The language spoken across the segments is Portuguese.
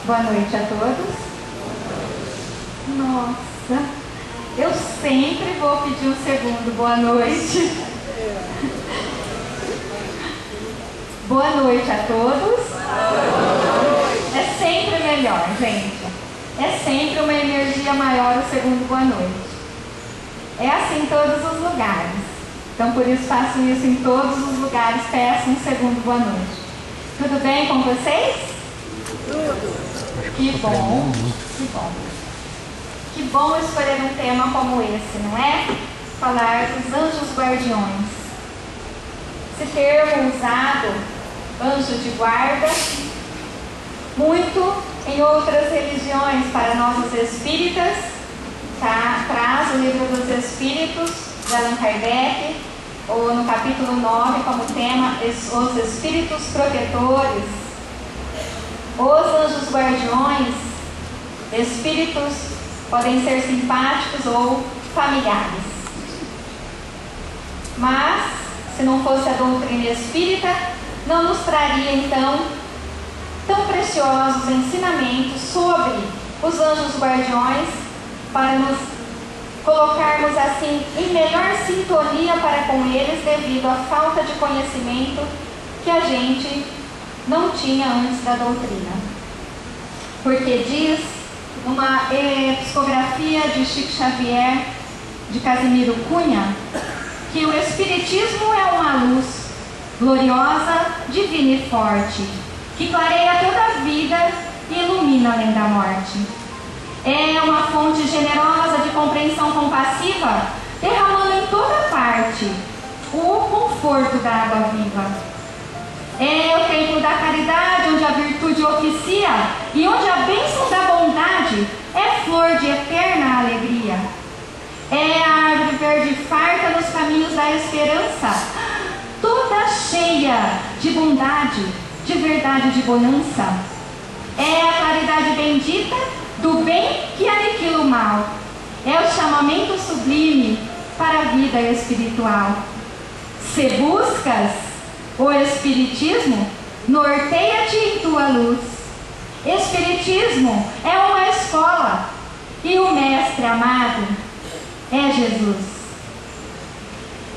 Boa noite a todos. Nossa, eu sempre vou pedir um segundo boa noite. Boa noite a todos. É sempre melhor, gente. É sempre uma energia maior o segundo boa noite. É assim em todos os lugares. Então, por isso, faço isso em todos os lugares. Peço um segundo boa noite. Tudo bem com vocês? Tudo. Que bom, que bom. Que bom escolher um tema como esse, não é? Falar dos anjos guardiões. Esse termo usado, anjo de guarda, muito em outras religiões, para nós os espíritas, tá? Traz o livro dos Espíritos, de Allan Kardec, ou no capítulo 9, como tema, os espíritos protetores, os anjos guardiões. Espíritos podem ser simpáticos ou familiares. Mas, se não fosse a doutrina espírita, não nos traria então tão preciosos ensinamentos sobre os anjos guardiões, para nos colocarmos assim em melhor sintonia para com eles, devido à falta de conhecimento que a gente não tinha antes da doutrina. Porque diz numa psicografia de Chico Xavier, de Casimiro Cunha, que o Espiritismo é uma luz gloriosa, divina e forte, que clareia toda a vida e ilumina além da morte. É uma fonte generosa de compreensão compassiva, derramando em toda parte o conforto da água viva. É o templo da caridade, onde a virtude oficia e onde a bênção da bondade é flor de eterna alegria. É a árvore verde farta nos caminhos da esperança, toda cheia de bondade, de verdade e de bonança. É a claridade bendita do bem que aniquila o mal. É o chamamento sublime para a vida espiritual. Se buscas o Espiritismo, norteia-te em tua luz. Espiritismo é uma escola e o mestre amado é Jesus.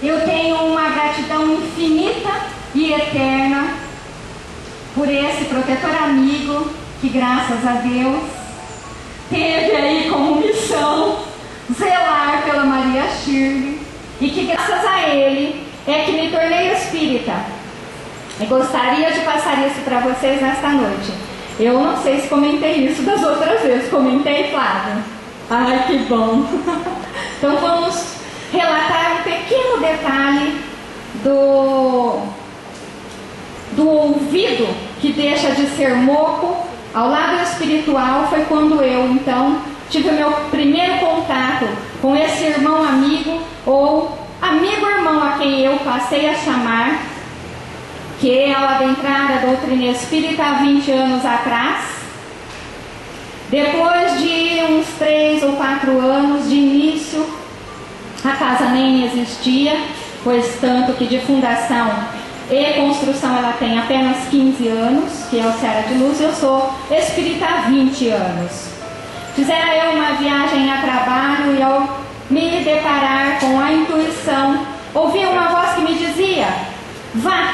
Eu tenho uma gratidão infinita e eterna por esse protetor amigo que, graças a Deus, teve aí como missão zelar pela Maria Shirley, e que graças a ele é que me tornei espírita. Eu gostaria de passar isso para vocês nesta noite. Eu não sei se comentei isso das outras vezes. Comentei, Flávia? Ai, que bom! Então vamos relatar um pequeno detalhe do ouvido que deixa de ser moco ao lado espiritual. Foi quando eu, então, tive o meu primeiro contato com esse irmão amigo, ou amigo-irmão a quem eu passei a chamar, que ao adentrar a doutrina espírita há 20 anos atrás, depois de uns 3 ou 4 anos de início, a casa nem existia, pois tanto que de fundação e construção ela tem apenas 15 anos, que é o Seara de Luz. Eu sou espírita há 20 anos. Fizera eu uma viagem a trabalho e ao me deparar com a intuição, ouvi uma voz que me dizia: vá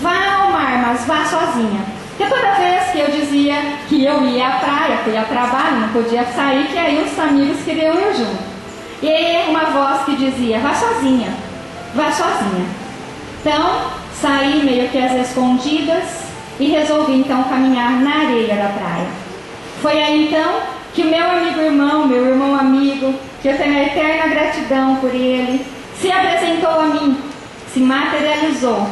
ao mar, mas vá sozinha. Porque toda vez que eu dizia que eu ia à praia, que eu ia a trabalho, não podia sair, que aí os amigos queriam ir junto. E aí uma voz que dizia: vá sozinha, vá sozinha. Então, saí meio que às escondidas e resolvi então caminhar na areia da praia. Foi aí então que o meu amigo-irmão, meu irmão amigo, que eu tenho a eterna gratidão por ele, se apresentou a mim, se materializou.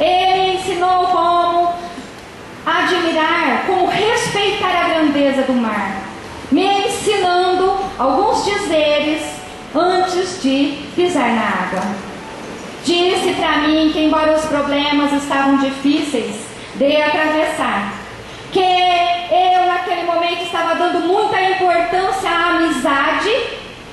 Ele me ensinou como admirar, como respeitar a grandeza do mar, me ensinando alguns dizeres antes de pisar na água. Disse para mim que, embora os problemas estavam difíceis de atravessar, que eu naquele momento estava dando muita importância à amizade,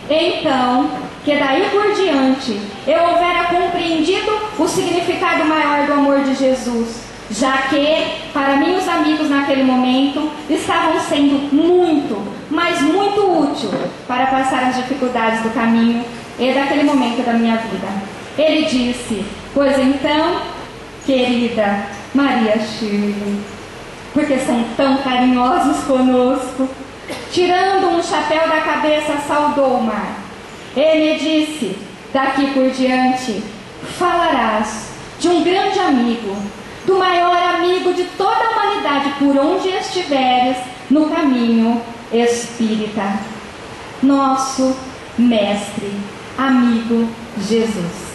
então, que daí por diante eu houvera compreendido o significado maior do amor de Jesus, já que para mim os amigos naquele naquele momento estavam sendo muito, mas muito útil para passar as dificuldades do caminho e daquele momento da minha vida. Ele disse: pois então, querida Maria Shirley, porque são tão carinhosos conosco. Tirando um chapéu da cabeça, saudou o mar. Ele disse: daqui por diante falarás de um grande amigo, do maior amigo de toda a humanidade, por onde estiveres no caminho espírita, nosso mestre, amigo Jesus.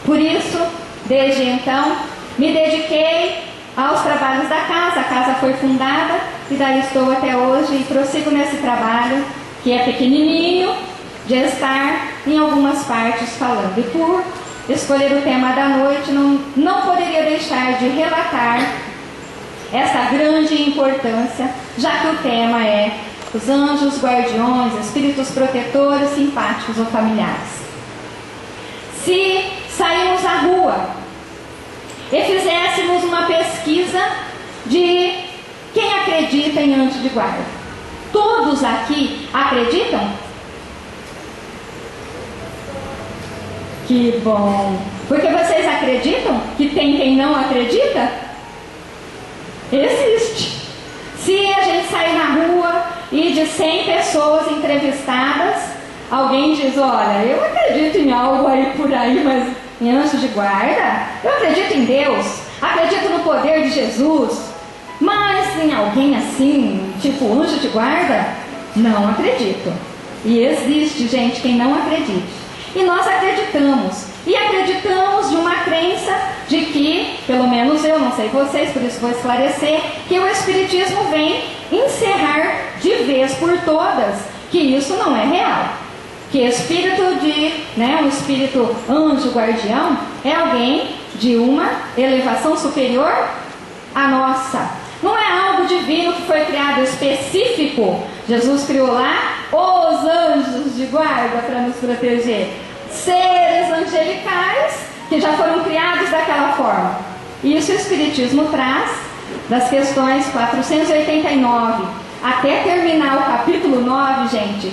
Por isso, desde então, me dediquei aos trabalhos da casa. A casa foi fundada e daí estou até hoje e prossigo nesse trabalho, que é pequenininho, de estar em algumas partes falando. E por escolher o tema da noite, não poderia deixar de relatar essa grande importância, já que o tema é os anjos guardiões, espíritos protetores, simpáticos ou familiares. Se saímos à rua e fizéssemos uma pesquisa de quem acredita em anjo de guarda, todos aqui acreditam? Que bom! Porque vocês acreditam que tem quem não acredita? Existe. Se a gente sair na rua e de 100 pessoas entrevistadas, alguém diz: olha, eu acredito em algo aí por aí, mas em anjo de guarda? Eu acredito em Deus, acredito no poder de Jesus, mas em alguém assim, tipo anjo de guarda? Não acredito. E existe gente quem não acredite. E nós acreditamos. E acreditamos de uma crença de que, pelo menos eu, não sei vocês, por isso vou esclarecer, que o Espiritismo vem encerrar de vez por todas que isso não é real. Que um espírito anjo guardião é alguém de uma elevação superior à nossa. Não é algo divino que foi criado específico. Jesus criou lá os anjos de guarda para nos proteger. Seres angelicais que já foram criados daquela forma. Isso o Espiritismo traz das questões 489 até terminar o capítulo 9, gente.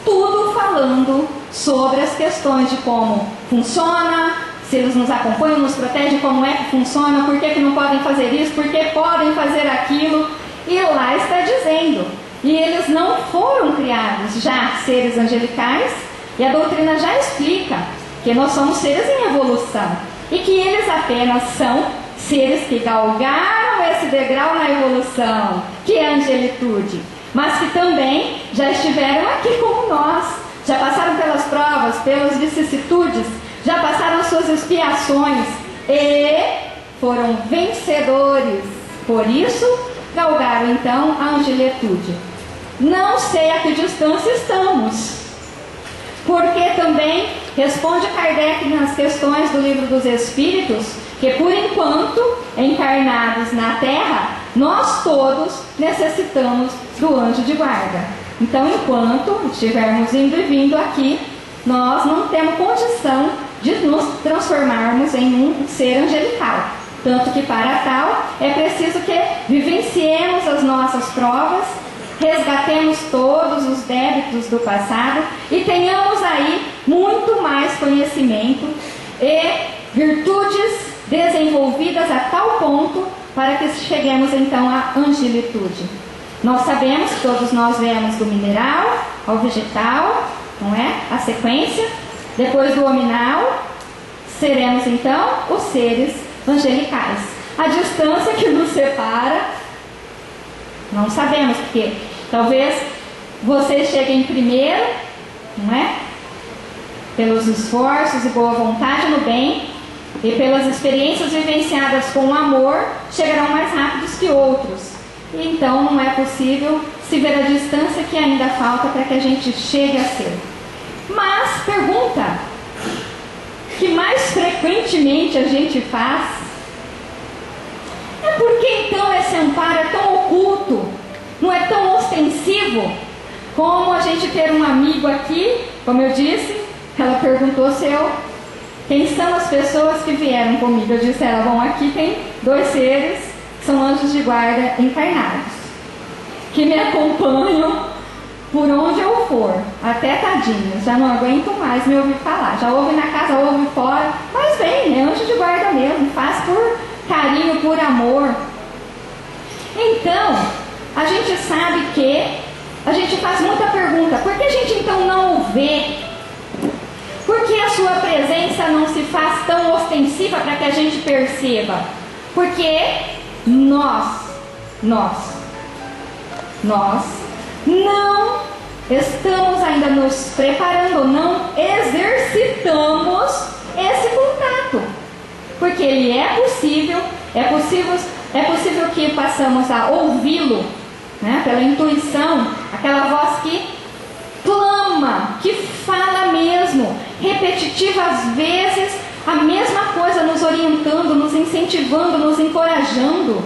Tudo falando sobre as questões de como funciona, se eles nos acompanham, nos protegem, como é que funciona, por que não podem fazer isso, por que podem fazer aquilo. E lá está dizendo, e eles não foram criados já seres angelicais, e a doutrina já explica que nós somos seres em evolução, e que eles apenas são seres que galgaram esse degrau na evolução, que é a angelitude, mas que também já estiveram aqui como nós, já passaram pelas provas, pelas vicissitudes, já passaram suas expiações e foram vencedores. Por isso, galgaram então a angelitude. Não sei a que distância estamos, porque também responde Kardec nas questões do Livro dos Espíritos que, por enquanto, encarnados na Terra, nós todos necessitamos do anjo de guarda. Então, enquanto estivermos indo e vindo aqui, nós não temos condição de nos transformarmos em um ser angelical. Tanto que, para tal, é preciso que vivenciemos as nossas provas, resgatemos todos os débitos do passado e tenhamos aí muito mais conhecimento e virtudes desenvolvidas a tal ponto para que cheguemos então à angelitude. Nós sabemos que todos nós viemos do mineral ao vegetal, não é? A sequência. Depois do hominal, seremos então os seres angelicais. A distância que nos separa, não sabemos, porque talvez vocês cheguem primeiro, não é? Pelos esforços e boa vontade no bem, e pelas experiências vivenciadas com amor, chegarão mais rápidos que outros. E então não é possível se ver a distância que ainda falta para que a gente chegue a ser. Mas, pergunta que mais frequentemente a gente faz é: por que então esse amparo é tão oculto, não é tão ostensivo como a gente ter um amigo aqui? Como eu disse, ela perguntou quem são as pessoas que vieram comigo. Eu disse a ela: bom, aqui tem 2 seres são anjos de guarda encarnados, que me acompanham por onde eu for, até tadinhos, já não aguento mais me ouvir falar, já ouve na casa, ouve fora, mas bem, é anjo de guarda mesmo, faz por carinho, por amor. Então, a gente sabe que a gente faz muita pergunta, por que a gente então não o vê? Por que a sua presença não se faz tão ostensiva para que a gente perceba? Porque nós não estamos ainda nos preparando, não exercitamos esse contato. Porque ele é possível que passamos a ouvi-lo, né, pela intuição, aquela voz que clama, que fala mesmo, repetitiva às vezes, a mesma coisa, nos orientando, nos incentivando, nos encorajando.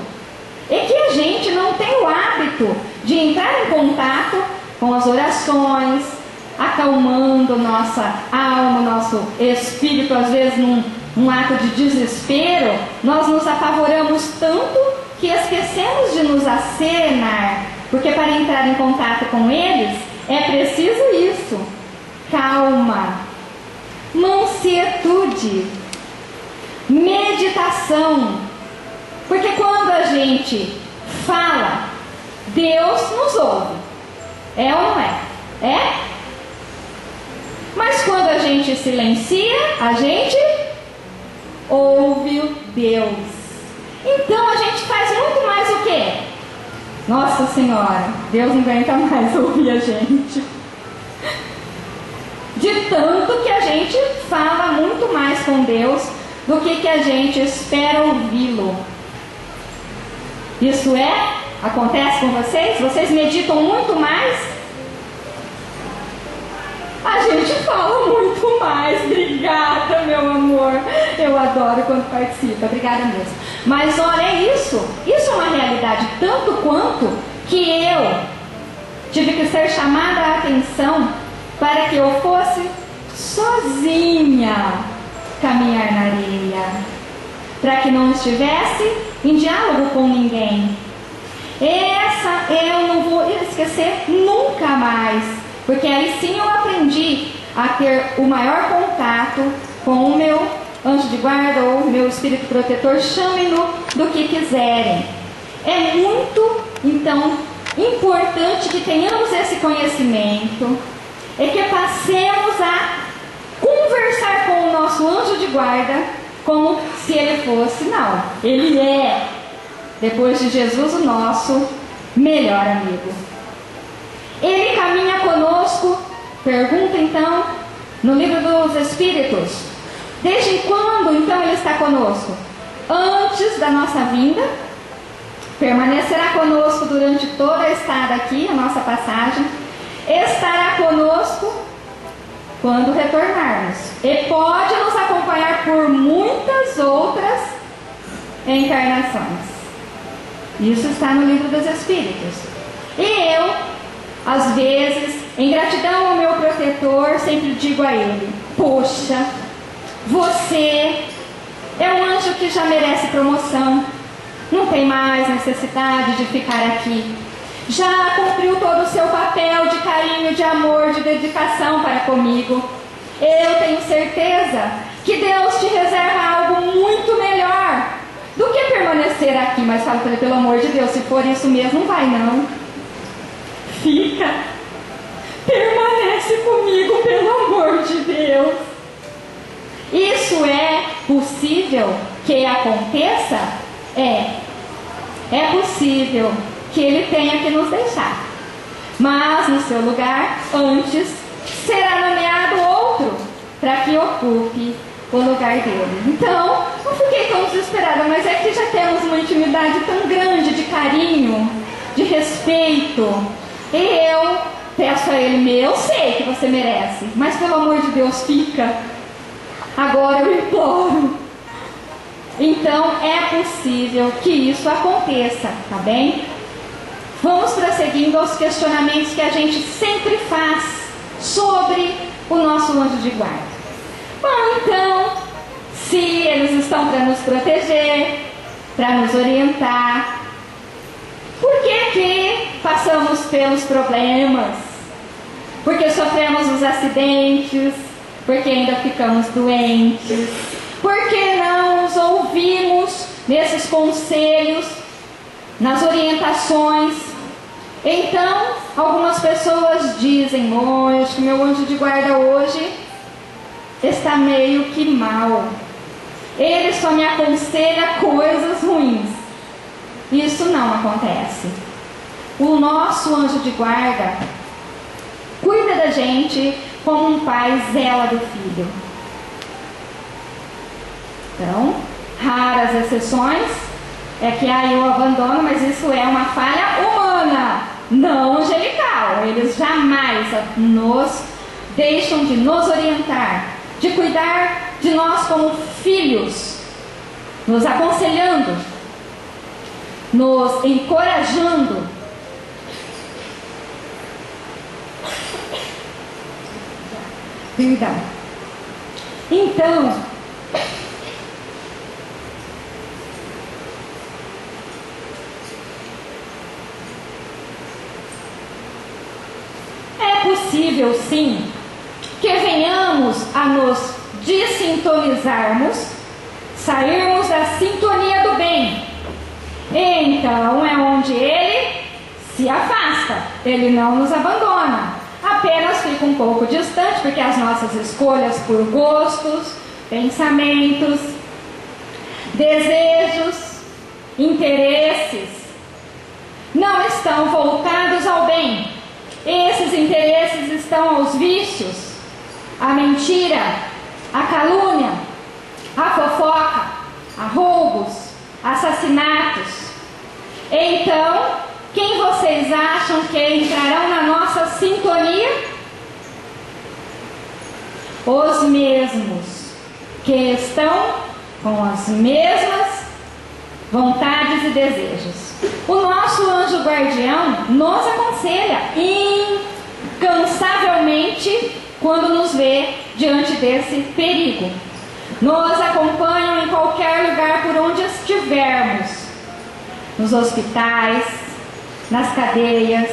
E que a gente não tem o hábito de entrar em contato com as orações, acalmando nossa alma, nosso espírito, às vezes num ato de desespero, nós nos apavoramos tanto que esquecemos de nos acerenar, porque para entrar em contato com eles é preciso isso: calma, mansietude, meditação. Porque quando a gente fala, Deus nos ouve. É ou não é? É? Mas quando a gente silencia, a gente ouve Deus. Então a gente faz muito mais o quê? Nossa Senhora, Deus não aguenta mais ouvir a gente. De tanto que a gente fala muito mais com Deus do que a gente espera ouvi-lo. Isso acontece com vocês? Vocês meditam muito mais? A gente fala muito mais. Obrigada, meu amor. Eu adoro quando participa. Obrigada mesmo. Mas olha, é isso. Isso é uma realidade tanto quanto que eu tive que ser chamada a atenção para que eu fosse sozinha caminhar na areia, para que não estivesse em diálogo com ninguém. Essa eu não vou esquecer nunca mais, porque aí sim eu aprendi a ter o maior contato com o meu anjo de guarda ou o meu espírito protetor, chamem-no do que quiserem. É muito, então, importante que tenhamos esse conhecimento e que passemos a conversar com o nosso anjo de guarda como se ele fosse, não, ele é, depois de Jesus, o nosso melhor amigo. Ele caminha conosco, pergunta então, no livro dos Espíritos, desde quando então ele está conosco? Antes da nossa vinda, permanecerá conosco durante toda a estada aqui, a nossa passagem, estará conosco quando retornarmos, e pode nos acompanhar por muitas outras encarnações. Isso está no livro dos Espíritos. E eu, às vezes, em gratidão ao meu protetor, sempre digo a ele: poxa, você é um anjo que já merece promoção, não tem mais necessidade de ficar aqui. Já cumpriu todo o seu papel de carinho, de amor, de dedicação para comigo. Eu tenho certeza que Deus te reserva algo muito melhor do que permanecer aqui. Mas falo para ele, pelo amor de Deus, se for isso mesmo, não vai não. Fica. Permanece comigo, pelo amor de Deus. Isso é possível que aconteça? É possível que ele tenha que nos deixar, mas no seu lugar, antes, será nomeado outro para que ocupe o lugar dele. Então, não fiquei tão desesperada, mas é que já temos uma intimidade tão grande de carinho, de respeito, e eu peço a ele: eu sei que você merece, mas pelo amor de Deus, fica. Agora eu imploro. Então é possível que isso aconteça, tá bem? Vamos prosseguindo aos questionamentos que a gente sempre faz sobre o nosso anjo de guarda. Bom, então, se eles estão para nos proteger, para nos orientar. Por que passamos pelos problemas? Porque sofremos os acidentes, porque ainda ficamos doentes, porque não os ouvimos nesses conselhos, nas orientações. Então, algumas pessoas dizem: acho que meu anjo de guarda hoje está meio que mal. Ele só me aconselha coisas ruins. Isso não acontece. O nosso anjo de guarda cuida da gente como um pai zela do filho. Então, raras exceções é que eu abandono, mas isso é uma falha humana, não angelical. Eles jamais nos deixam de nos orientar, de cuidar de nós como filhos, nos aconselhando, nos encorajando. Perdão. Então, é possível sim que venhamos a nos desintonizarmos, sairmos da sintonia do bem. Então é onde ele se afasta, ele não nos abandona, apenas fica um pouco distante, porque as nossas escolhas por gostos, pensamentos, desejos, interesses não estão voltados ao bem. Esses interesses estão aos vícios, à mentira, à calúnia, à fofoca, a roubos, assassinatos. Então, quem vocês acham que entrarão na nossa sintonia? Os mesmos que estão com as mesmas vontades e desejos. O nosso anjo guardião nos aconselha incansavelmente quando nos vê diante desse perigo. Nos acompanham em qualquer lugar por onde estivermos, nos hospitais, nas cadeias,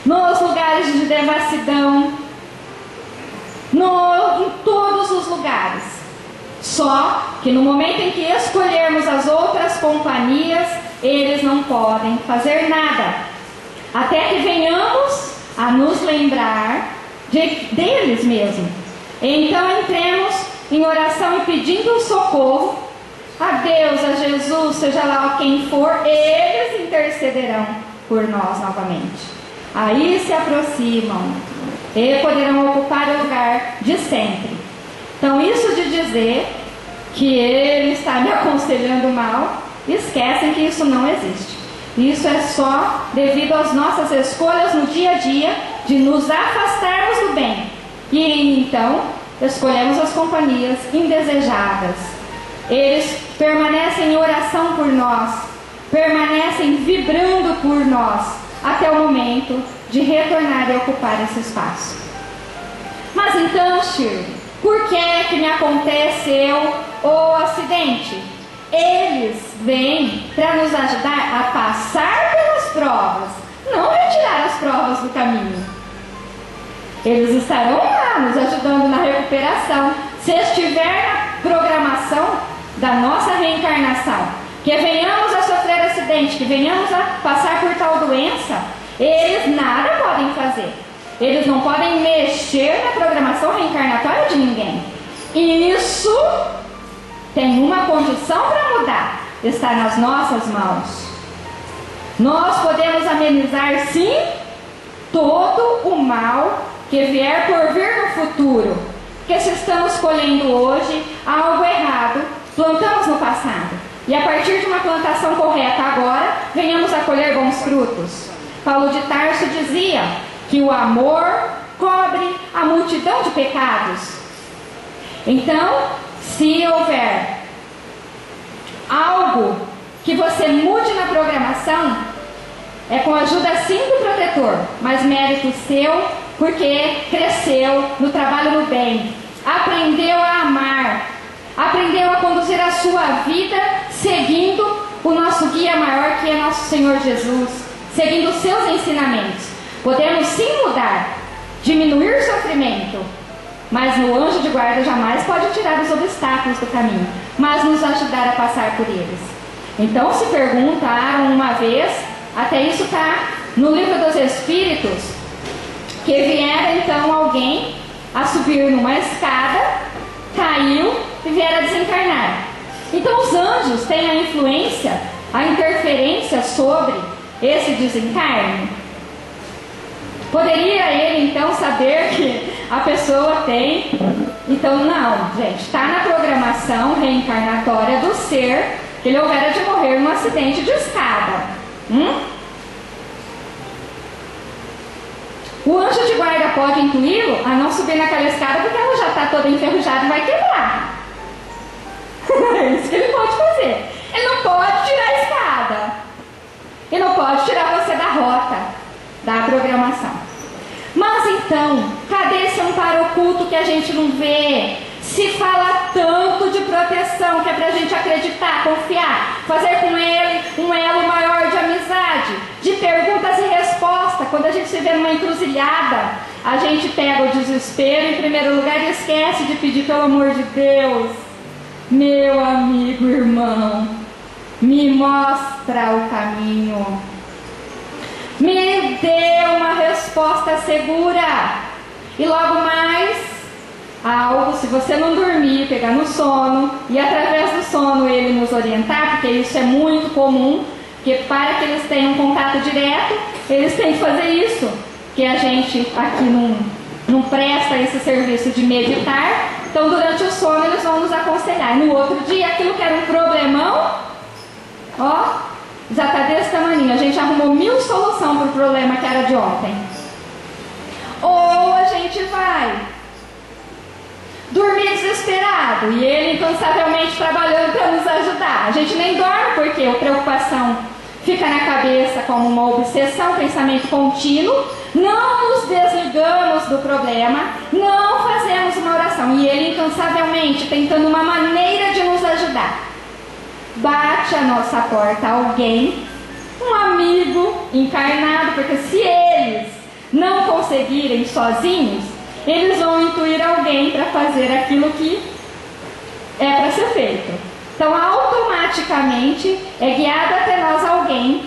nos lugares de devassidão, em todos os lugares. Só que no momento em que escolhermos as outras companhias, eles não podem fazer nada, até que venhamos a nos lembrar deles mesmo. Então entremos em oração e pedindo socorro a Deus, a Jesus, seja lá quem for, eles intercederão por nós novamente. Aí se aproximam e poderão ocupar o lugar de sempre. Então, isso de dizer que ele está me aconselhando mal, esquecem que isso não existe. Isso é só devido às nossas escolhas no dia a dia de nos afastarmos do bem. E então, escolhemos as companhias indesejadas. Eles permanecem em oração por nós, permanecem vibrando por nós, até o momento de retornar e ocupar esse espaço. Mas então, Shirley, por que me aconteceu o acidente? Eles vêm para nos ajudar a passar pelas provas, não retirar as provas do caminho. Eles estarão lá nos ajudando na recuperação. Se estiver na programação da nossa reencarnação, que venhamos a sofrer acidente, que venhamos a passar por tal doença, eles nada podem fazer. Eles não podem mexer na programação reencarnatória de ninguém. E isso tem uma condição para mudar, está nas nossas mãos. Nós podemos amenizar sim todo o mal que vier por vir no futuro. Porque se estamos colhendo hoje algo errado, plantamos no passado, e a partir de uma plantação correta agora, venhamos a colher bons frutos. Paulo de Tarso dizia que o amor cobre a multidão de pecados. Então, se houver algo que você mude na programação, é com a ajuda sim do protetor, mas mérito seu, porque cresceu no trabalho no bem, aprendeu a amar, aprendeu a conduzir a sua vida seguindo o nosso guia maior, que é nosso Senhor Jesus, seguindo os seus ensinamentos. Podemos sim mudar, diminuir o sofrimento, mas o anjo de guarda jamais pode tirar os obstáculos do caminho, mas nos ajudar a passar por eles. Então se perguntaram uma vez, até isso está no livro dos Espíritos, que viera então alguém a subir numa escada, caiu e viera a desencarnar. Então os anjos têm a influência, a interferência sobre esse desencarne? Poderia ele então saber que a pessoa tem? Então não, gente, está na programação reencarnatória do ser que ele houvera de morrer num acidente de escada. O anjo de guarda pode intuí-lo a não subir naquela escada porque ela já está toda enferrujada e vai quebrar. É isso que ele pode fazer. Ele não pode tirar a escada. Ele não pode tirar você da rota da programação. Mas então, cadê esse amparo oculto que a gente não vê? Se fala tanto de proteção, que é pra gente acreditar, confiar, fazer com ele um elo maior de amizade, de perguntas e respostas. Quando a gente se vê numa encruzilhada, a gente pega o desespero em primeiro lugar e esquece de pedir pelo amor de Deus. Meu amigo, irmão, me mostra o caminho. Me dê uma resposta segura. E logo mais, algo, se você não dormir, pegar no sono, e através do sono ele nos orientar, porque isso é muito comum, porque para que eles tenham contato direto, eles têm que fazer isso, que a gente aqui não presta esse serviço de meditar. Então durante o sono eles vão nos aconselhar. E no outro dia, aquilo que era um problemão, ó, já está desse tamanho. A gente arrumou 1000 soluções para o problema que era de ontem. Ou a gente vai dormir desesperado e ele incansavelmente trabalhando para nos ajudar. A gente nem dorme porque a preocupação fica na cabeça como uma obsessão, pensamento contínuo. Não nos desligamos do problema, não fazemos uma oração. E ele incansavelmente tentando uma maneira de nos ajudar. Bate a nossa porta alguém, um amigo encarnado, porque se eles não conseguirem sozinhos, eles vão intuir alguém para fazer aquilo que é para ser feito. Então automaticamente é guiado até nós alguém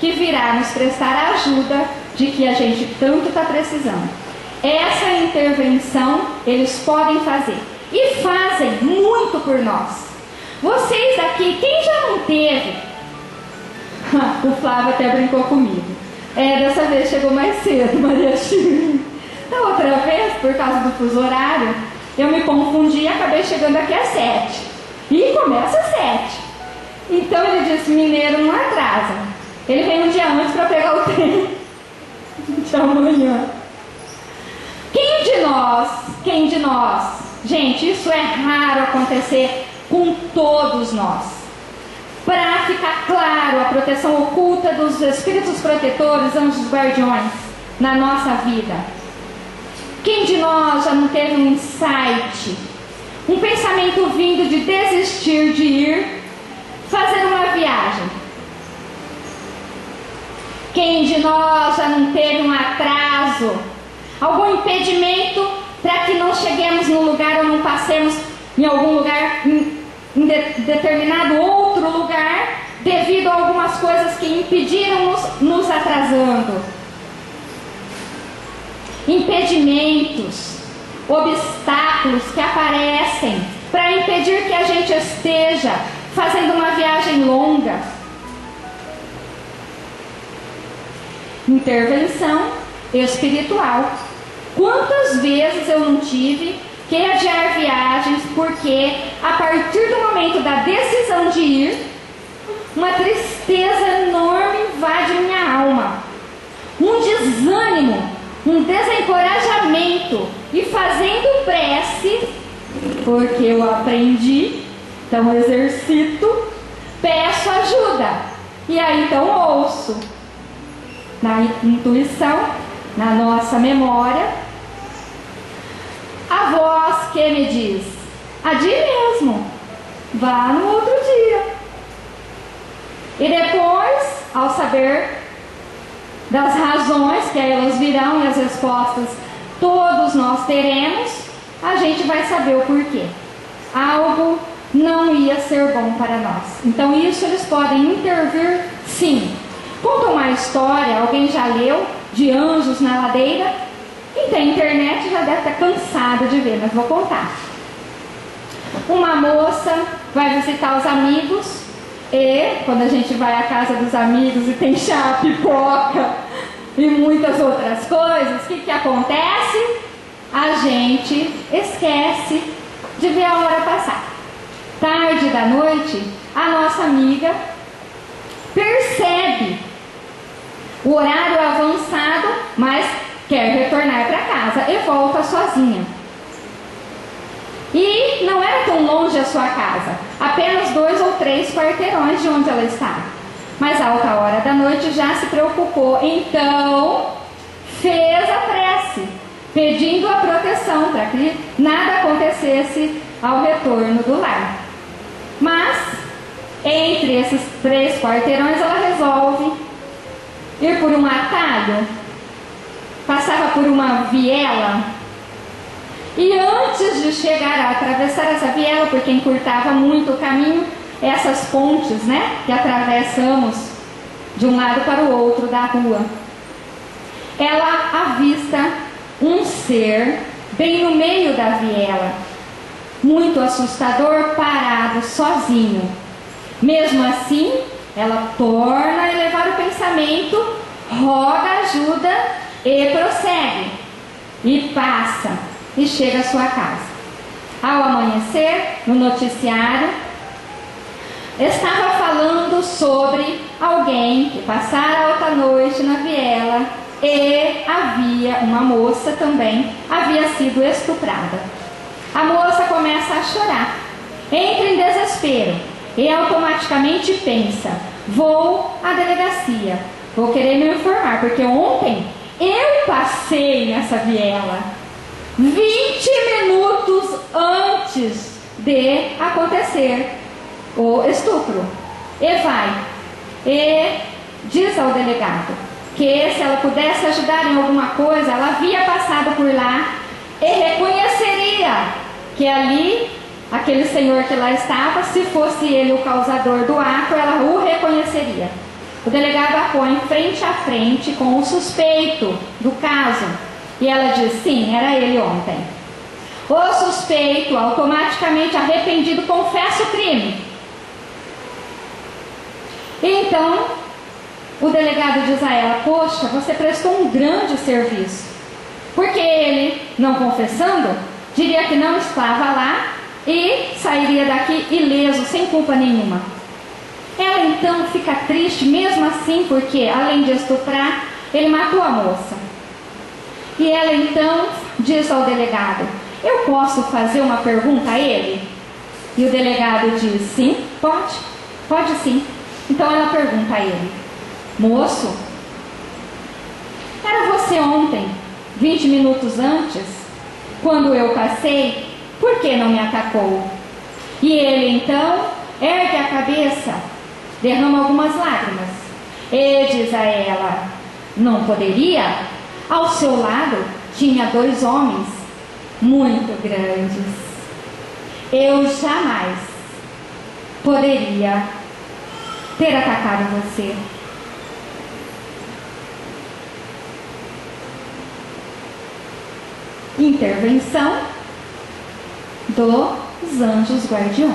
que virá nos prestar a ajuda de que a gente tanto está precisando. Essa intervenção eles podem fazer e fazem muito por nós. Vocês aqui, quem já não teve? O Flávio até brincou comigo. Dessa vez chegou mais cedo, Maria Chico. Da outra vez, por causa do fuso horário, eu me confundi e acabei chegando aqui às 7. E começa às 7. Então ele disse, mineiro não atrasa. Ele vem um dia antes para pegar o trem de amanhã. Quem de nós? Gente, isso é raro acontecer com todos nós. Para ficar claro a proteção oculta dos espíritos protetores, anjos guardiões na nossa vida. Quem de nós já não teve um insight, um pensamento vindo de desistir de ir fazer uma viagem? Quem de nós já não teve um atraso, algum impedimento para que não cheguemos no lugar ou não passemos em algum lugar, em determinado outro lugar, devido a algumas coisas que impediram nos atrasando? Impedimentos, obstáculos que aparecem para impedir que a gente esteja fazendo uma viagem longa. Intervenção espiritual. Quantas vezes eu não tive que adiar viagens porque a partir do momento da decisão de ir, uma tristeza enorme invade minha alma, um desânimo, um desencorajamento, e fazendo prece, porque eu aprendi, então exercito, peço ajuda, e aí então ouço na intuição, na nossa memória, a voz que me diz, adie mesmo, vá no outro dia. E depois, ao saber das razões, que aí elas virão e as respostas todos nós teremos, a gente vai saber o porquê. Algo não ia ser bom para nós. Então isso eles podem intervir, sim. Conta uma história, alguém já leu, de anjos na ladeira? Quem tem internet já deve estar cansado de ver, mas vou contar. Uma moça vai visitar os amigos e quando a gente vai à casa dos amigos e tem chá, pipoca e muitas outras coisas, o que acontece? A gente esquece de ver a hora passar. Tarde da noite, a nossa amiga percebe o horário avançado, mas quer retornar para casa e volta sozinha. E não era tão longe a sua casa, apenas 2 ou 3 quarteirões de onde ela estava. Mas a alta hora da noite já se preocupou, então fez a prece, pedindo a proteção para que nada acontecesse ao retorno do lar. Mas, entre esses 3 quarteirões, ela resolve ir por um atalho, passava por uma viela. E antes de chegar a atravessar essa viela, porque encurtava muito o caminho, essas pontes, né, que atravessamos de um lado para o outro da rua, ela avista um ser bem no meio da viela, muito assustador, parado, sozinho. Mesmo assim, ela torna a elevar o pensamento, roga ajuda e prossegue. E passa e chega à sua casa. Ao amanhecer, no noticiário, estava falando sobre alguém que passara a alta noite na viela e havia uma moça também, havia sido estuprada. A moça começa a chorar, entra em desespero e automaticamente pensa: vou à delegacia, vou querer me informar, porque ontem eu passei nessa viela 20 minutos antes de acontecer o estupro. E vai e diz ao delegado que se ela pudesse ajudar em alguma coisa, ela havia passado por lá e reconheceria que ali, aquele senhor que lá estava, se fosse ele o causador do ato, ela o reconheceria. O delegado a põe frente a frente com o suspeito do caso e ela diz: sim, era ele ontem. O suspeito, automaticamente arrependido, confessa o crime. Então o delegado diz a ela: poxa, você prestou um grande serviço, porque ele, não confessando, diria que não estava lá e sairia daqui ileso, sem culpa nenhuma. Ela então fica triste mesmo assim, porque além de estuprar, ele matou a moça. E ela então diz ao delegado: eu posso fazer uma pergunta a ele? E o delegado diz: sim, pode sim. Então ela pergunta a ele: moço, era você ontem, 20 minutos antes, quando eu passei, por que não me atacou? E ele então ergue a cabeça, derrama algumas lágrimas e diz a ela: não poderia? Ao seu lado tinha 2 homens muito grandes. Eu jamais poderia ter atacado você. Intervenção dos anjos guardiões.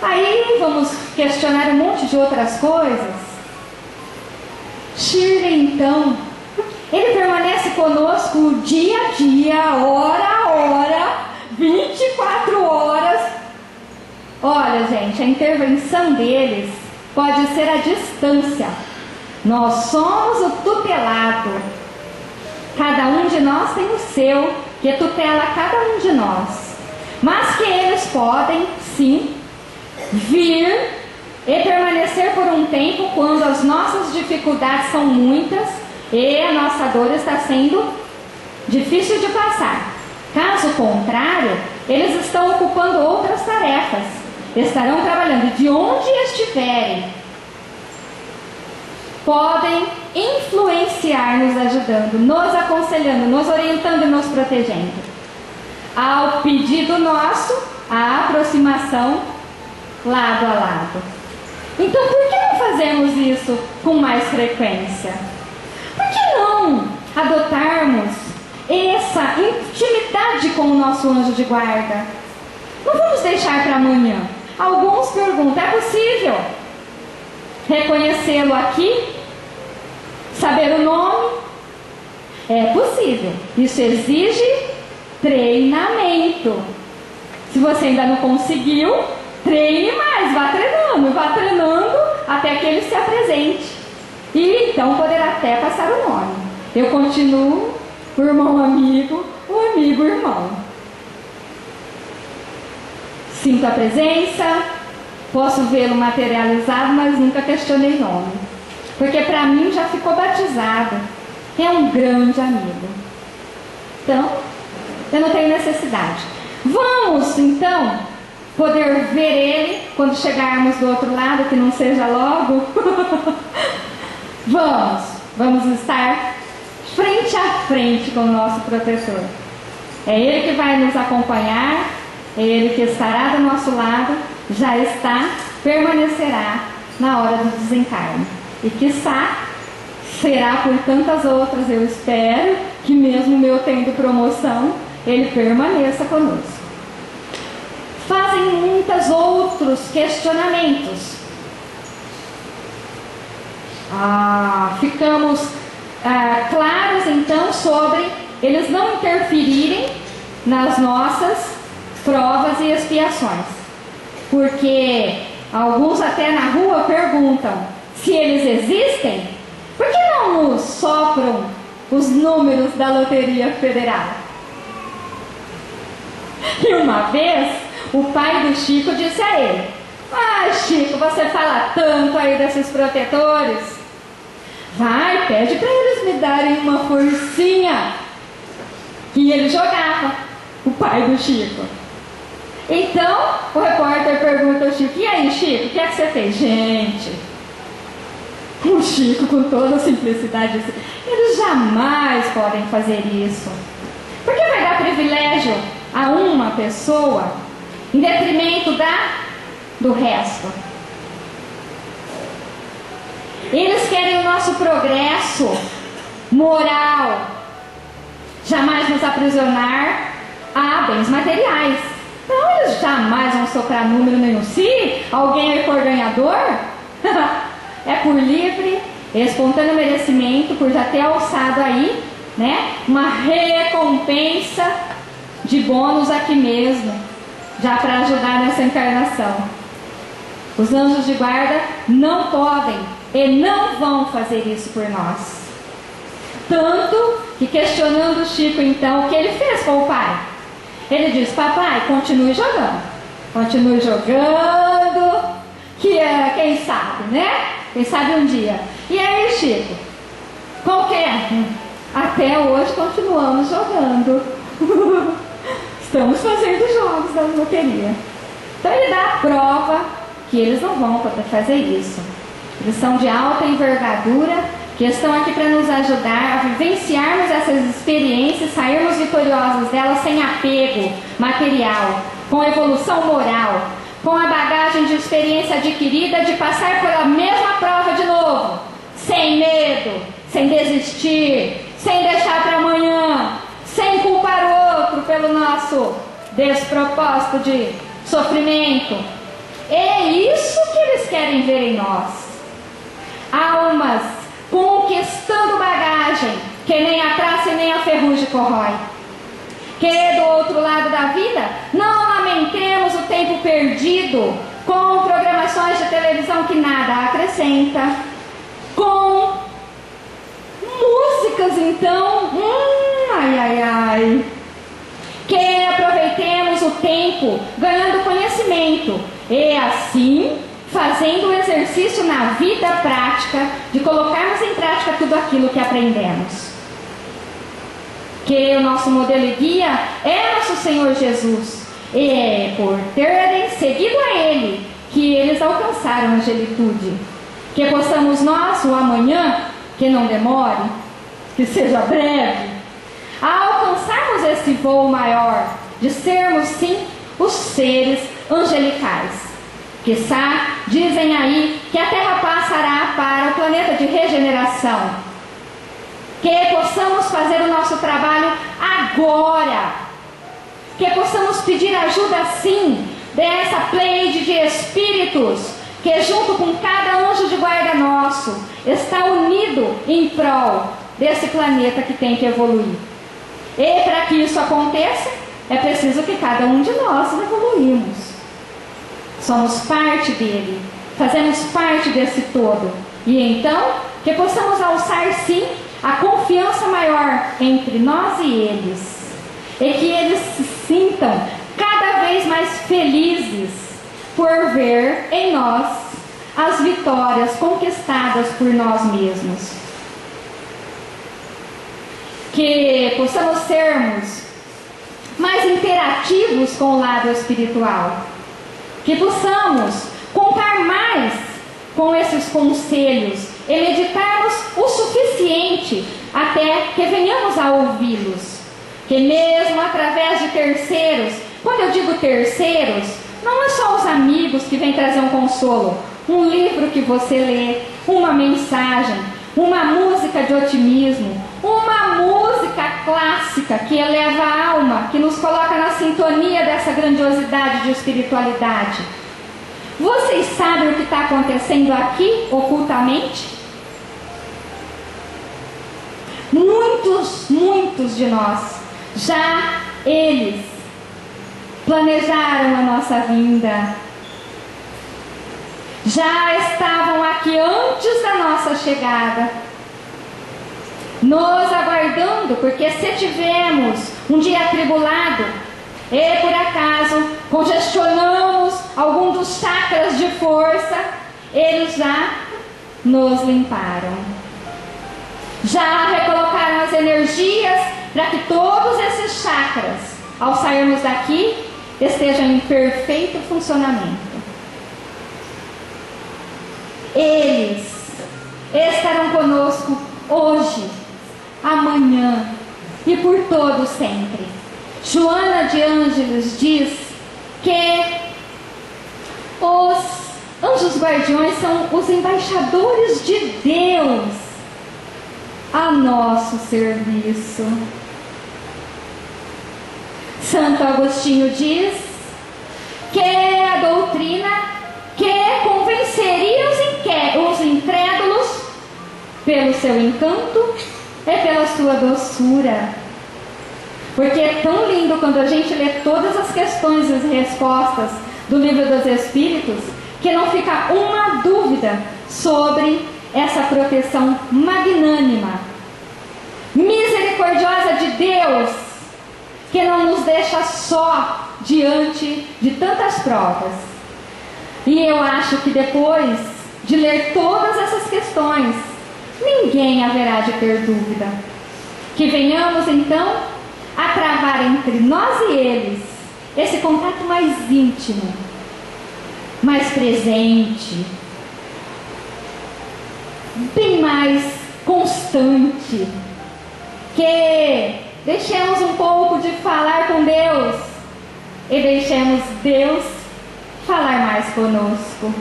Aí vamos questionar um monte de outras coisas. Shirley, então, ele permanece conosco dia a dia, hora a hora, 24 horas. Olha, gente, a intervenção deles pode ser à distância. Nós somos o tutelado. Cada um de nós tem o seu, que tutela cada um de nós. Mas que eles podem, sim, vir e permanecer por um tempo quando as nossas dificuldades são muitas e a nossa dor está sendo difícil de passar. Caso contrário, eles estão ocupando outras tarefas estarão trabalhando, de onde estiverem, podem influenciar, nos ajudando, nos aconselhando, nos orientando e nos protegendo. Ao pedido nosso, a aproximação lado a lado. Então, por que não fazemos isso com mais frequência? Por que não adotarmos essa intimidade com o nosso anjo de guarda? Não vamos deixar para amanhã. Alguns perguntam, é possível reconhecê-lo aqui? Saber o nome? É possível. Isso exige treinamento. Se você ainda não conseguiu, treine mais, vá treinando até que ele se apresente. E então poderá até passar o nome. Eu continuo o irmão amigo, o amigo irmão. Sinto a presença, posso vê-lo materializado, mas nunca questionei nome. Porque para mim já ficou batizado. É um grande amigo. Então, eu não tenho necessidade. Vamos, então, poder ver ele quando chegarmos do outro lado, que não seja logo. Vamos estar frente a frente com o nosso protetor. É ele que vai nos acompanhar, é ele que estará do nosso lado, já está, permanecerá na hora do desencarne. E quiçá será por tantas outras, eu espero que mesmo meu tendo promoção, ele permaneça conosco. Fazem muitos outros questionamentos. Ficamos claros então sobre eles não interferirem nas nossas provas e expiações. Porque alguns até na rua perguntam se eles existem, por que não nos sopram os números da Loteria Federal? E uma vez, o pai do Chico disse a ele: Chico, você fala tanto aí desses protetores. Vai, pede para eles me darem uma forcinha. E ele jogava, o pai do Chico. Então, o repórter pergunta ao Chico: e aí, Chico, o que é que você fez? Gente, o Chico, com toda a simplicidade, eles jamais podem fazer isso. Porque vai dar privilégio a uma pessoa em detrimento do resto. Eles querem o nosso progresso moral, jamais nos aprisionar a bens materiais. Então eles jamais vão soprar número nenhum. Se alguém for ganhador, é por livre, espontâneo merecimento, por já ter alçado aí, né, uma recompensa de bônus aqui mesmo, já para ajudar nessa encarnação. Os anjos de guarda não podem e não vão fazer isso por nós. Tanto que, questionando o Chico então, o que ele fez com o pai? Ele diz: papai, continue jogando, que quem sabe, né? Quem sabe um dia. E aí, Chico, qual que é? Até hoje continuamos jogando. Estamos fazendo jogos da loteria. Então ele dá a prova que eles não vão poder fazer isso. Eles são de alta envergadura, que estão aqui para nos ajudar a vivenciarmos essas experiências, sairmos vitoriosos delas sem apego material, com evolução moral, com a bagagem de experiência adquirida de passar pela mesma prova de novo, sem medo, sem desistir, sem deixar para amanhã, sem culpar o outro pelo nosso despropósito de sofrimento. É isso que eles querem ver em nós. Almas conquistando bagagem que nem a traça e nem a ferrugem corrói. Que do outro lado da vida não lamentemos o tempo perdido com programações de televisão que nada acrescenta, com músicas então, que aproveitemos o tempo ganhando conhecimento e assim fazendo o exercício na vida prática de colocarmos em prática tudo aquilo que aprendemos. Que o nosso modelo e guia é nosso Senhor Jesus. E é por terem seguido a Ele que eles alcançaram a angelitude. Que possamos nós, o amanhã, que não demore, que seja breve, a alcançarmos esse voo maior, de sermos sim os seres angelicais. Quiçá, dizem aí que a Terra passará para o planeta de regeneração. Que possamos fazer o nosso trabalho agora. Que possamos pedir ajuda sim dessa pleiade de espíritos que junto com cada anjo de guarda nosso está unido em prol desse planeta que tem que evoluir. E para que isso aconteça, é preciso que cada um de nós evoluímos. Somos parte dele, fazemos parte desse todo. E então, que possamos alçar sim a confiança maior entre nós e eles. E que eles se sintam cada vez mais felizes por ver em nós as vitórias conquistadas por nós mesmos. Que possamos sermos mais interativos com o lado espiritual. Que possamos contar mais com esses conselhos e meditarmos o suficiente até que venhamos a ouvi-los. Que mesmo através de terceiros, quando eu digo terceiros, não é só os amigos que vêm trazer um consolo, um livro que você lê, uma mensagem, uma música de otimismo, uma música clássica que eleva a alma, que nos coloca na sintonia dessa grandiosidade de espiritualidade. Vocês sabem o que está acontecendo aqui, ocultamente? Muitos de nós, já eles planejaram a nossa vinda, já estavam aqui antes da nossa chegada, nos aguardando, porque se tivermos um dia atribulado e por acaso congestionamos algum dos chakras de força, eles já nos limparam, já recolocaram as energias para que todos esses chakras, ao sairmos daqui, estejam em perfeito funcionamento. Eles estarão conosco hoje, amanhã e por todo sempre. Joana de Ângeles diz que os anjos guardiões são os embaixadores de Deus a nosso serviço. Santo Agostinho diz que a doutrina que convenceria os incrédulos pelo seu encanto e pela sua doçura. Porque é tão lindo quando a gente lê todas as questões e respostas do Livro dos Espíritos, que não fica uma dúvida sobre essa proteção magnânima, misericordiosa de Deus, que não nos deixa só diante de tantas provas. E eu acho que depois de ler todas essas questões, ninguém haverá de ter dúvida. Que venhamos então a travar entre nós e eles esse contato mais íntimo, mais presente, bem mais constante. Que deixemos um pouco de falar com Deus e deixemos Deus falar mais conosco.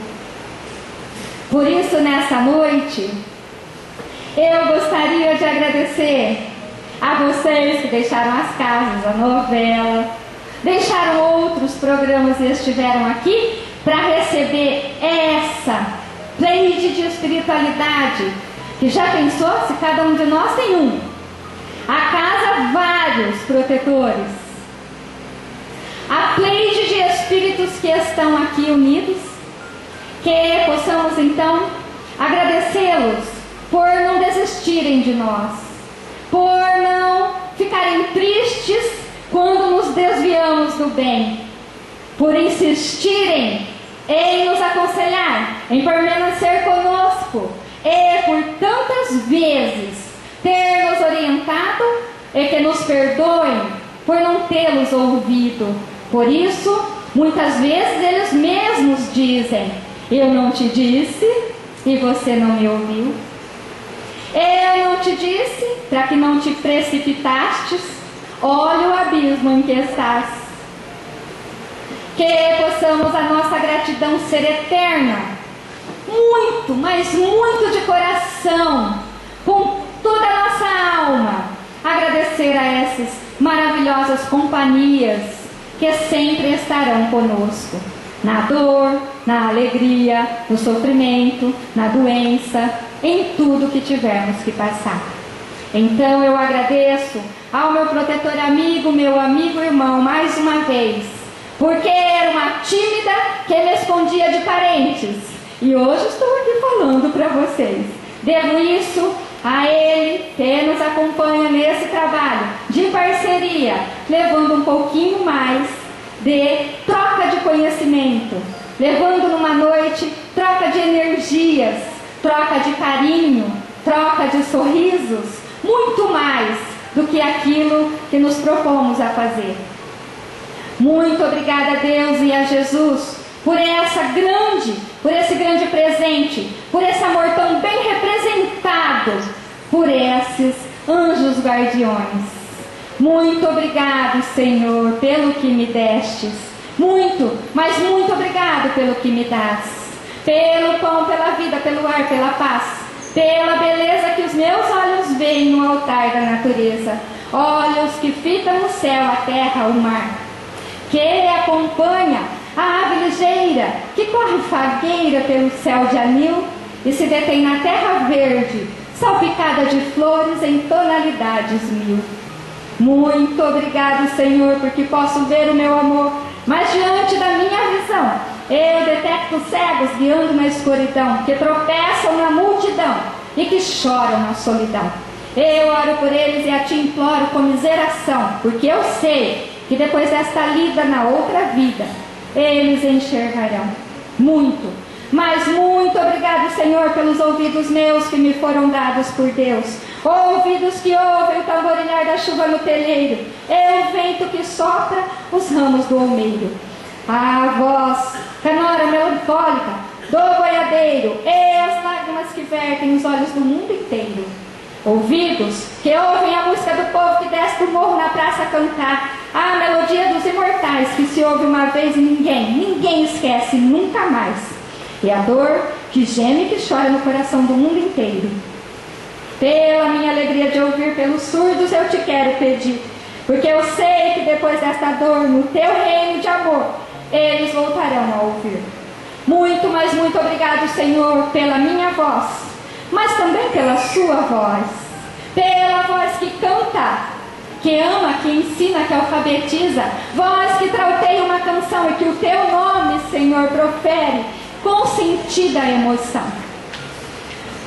Por isso, nessa noite, eu gostaria de agradecer a vocês que deixaram as casas, a novela, deixaram outros programas e estiveram aqui para receber essa pleiade de espiritualidade, que já pensou se cada um de nós tem um? A casa, vários protetores. A pleiade de espíritos que estão aqui unidos, que possamos então agradecê-los por não desistirem de nós, por não ficarem tristes quando nos desviamos do bem, por insistirem em nos aconselhar, em permanecer conosco e por tantas vezes ter nos orientado, e que nos perdoem por não tê-los ouvido, Por isso, muitas vezes eles mesmos dizem: eu não te disse e você não me ouviu. Eu não te disse para que não te precipitastes. Olha o abismo em que estás. Que possamos a nossa gratidão ser eterna, muito, mas muito de coração, com toda a nossa alma, agradecer a essas maravilhosas companhias que sempre estarão conosco, na dor, na alegria, no sofrimento, na doença, em tudo que tivermos que passar. Então eu agradeço ao meu protetor amigo, meu amigo e irmão, mais uma vez, porque era uma tímida que me escondia de parentes, e hoje estou aqui falando para vocês. Devo isso a ele que nos acompanha nesse trabalho de parceria, levando um pouquinho mais de troca de conhecimento, levando numa noite troca de energias, troca de carinho, troca de sorrisos, muito mais do que aquilo que nos propomos a fazer. Muito obrigada a Deus e a Jesus por esse grande presente, por esse amor tão bem representado por esses anjos guardiões. Muito obrigado, Senhor, pelo que me destes. Muito, mas muito obrigado pelo que me dás. Pelo pão, pela vida, pelo ar, pela paz, pela beleza que os meus olhos veem no altar da natureza. Olhos que fitam o céu, a terra, o mar. Que acompanha a ave ligeira que corre fagueira pelo céu de anil e se detém na terra verde, salpicada de flores em tonalidades mil. Muito obrigado, Senhor, porque posso ver o meu amor, mas diante da minha visão eu detecto cegos guiando na escuridão, que tropeçam na multidão e que choram na solidão. Eu oro por eles e a ti imploro comiseração, porque eu sei que depois desta lida na outra vida, eles enxergarão. Muito, mas muito obrigado, Senhor, pelos ouvidos meus que me foram dados por Deus. Ouvidos que ouvem o tamborilhar da chuva no telheiro, é o vento que sopra os ramos do almeiro. A voz canora melancólica do boiadeiro e as lágrimas que vertem os olhos do mundo inteiro. Ouvidos que ouvem a música do povo que desce do morro na praça a cantar, a melodia dos imortais que se ouve uma vez e ninguém esquece nunca mais. E a dor que geme e que chora no coração do mundo inteiro. Pela minha alegria de ouvir pelos surdos eu te quero pedir, porque eu sei que depois desta dor, no teu reino de amor, eles voltarão a ouvir. Muito, mas muito obrigado, Senhor, pela minha voz, mas também pela sua voz, pela voz que canta, que ama, que ensina, que alfabetiza, voz que trauteia uma canção e que o teu nome, Senhor, profere com sentida emoção.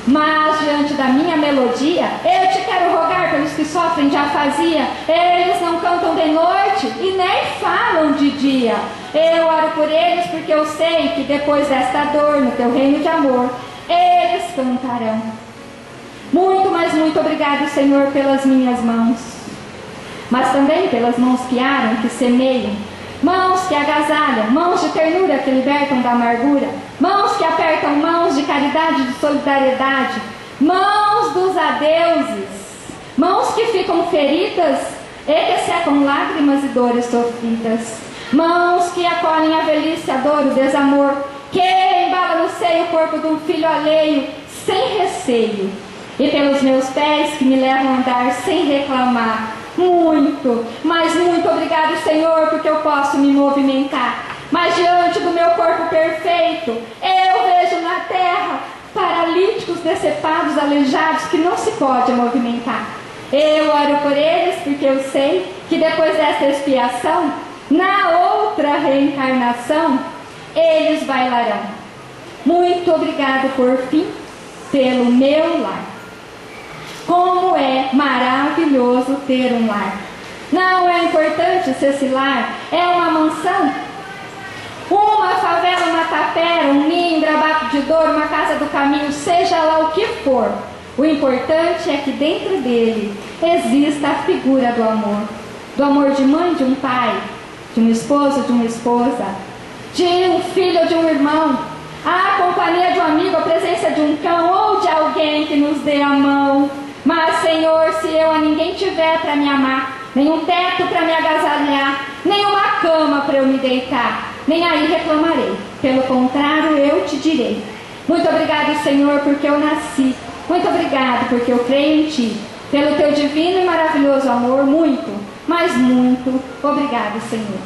Mas diante da minha melodia, eu te quero rogar pelos que sofrem de afasia. Eles não cantam de noite e nem falam de dia. Eu oro por eles porque eu sei que depois desta dor, no teu reino de amor, eles cantarão. Muito, mas muito obrigado, Senhor, pelas minhas mãos, mas também pelas mãos que aram, que semeiam, mãos que agasalham, mãos de ternura que libertam da amargura, mãos que apertam, mãos de caridade, de solidariedade, mãos dos adeuses, mãos que ficam feridas e que secam lágrimas e dores sofridas, mãos que acolhem a velhice, a dor, o desamor, que embala no seio o corpo de um filho alheio, sem receio, e pelos meus pés que me levam a andar sem reclamar. Muito, mas muito obrigado, Senhor, porque eu posso me movimentar, mas diante do meu corpo perfeito, eu vejo na terra paralíticos, decepados, aleijados, que não se pode movimentar. Eu oro por eles porque eu sei que depois desta expiação, na outra reencarnação, eles bailarão. Muito obrigado, por fim, pelo meu lar. Como é maravilhoso ter um lar. Não é importante se esse lar é uma mansão, uma favela, uma tapera, um ninho, um grabato de dor, uma casa do caminho, seja lá o que for. O importante é que dentro dele exista a figura do amor de mãe, de um pai, de um esposo, de uma esposa, de um filho ou de um irmão, a companhia de um amigo, a presença de um cão ou de alguém que nos dê a mão. Mas, Senhor, se eu a ninguém tiver para me amar, nenhum teto para me agasalhar, nenhuma cama para eu me deitar, nem aí reclamarei. Pelo contrário, eu te direi: muito obrigado, Senhor, porque eu nasci. Muito obrigado porque eu creio em Ti. Pelo Teu divino e maravilhoso amor, muito, mas muito obrigado, Senhor.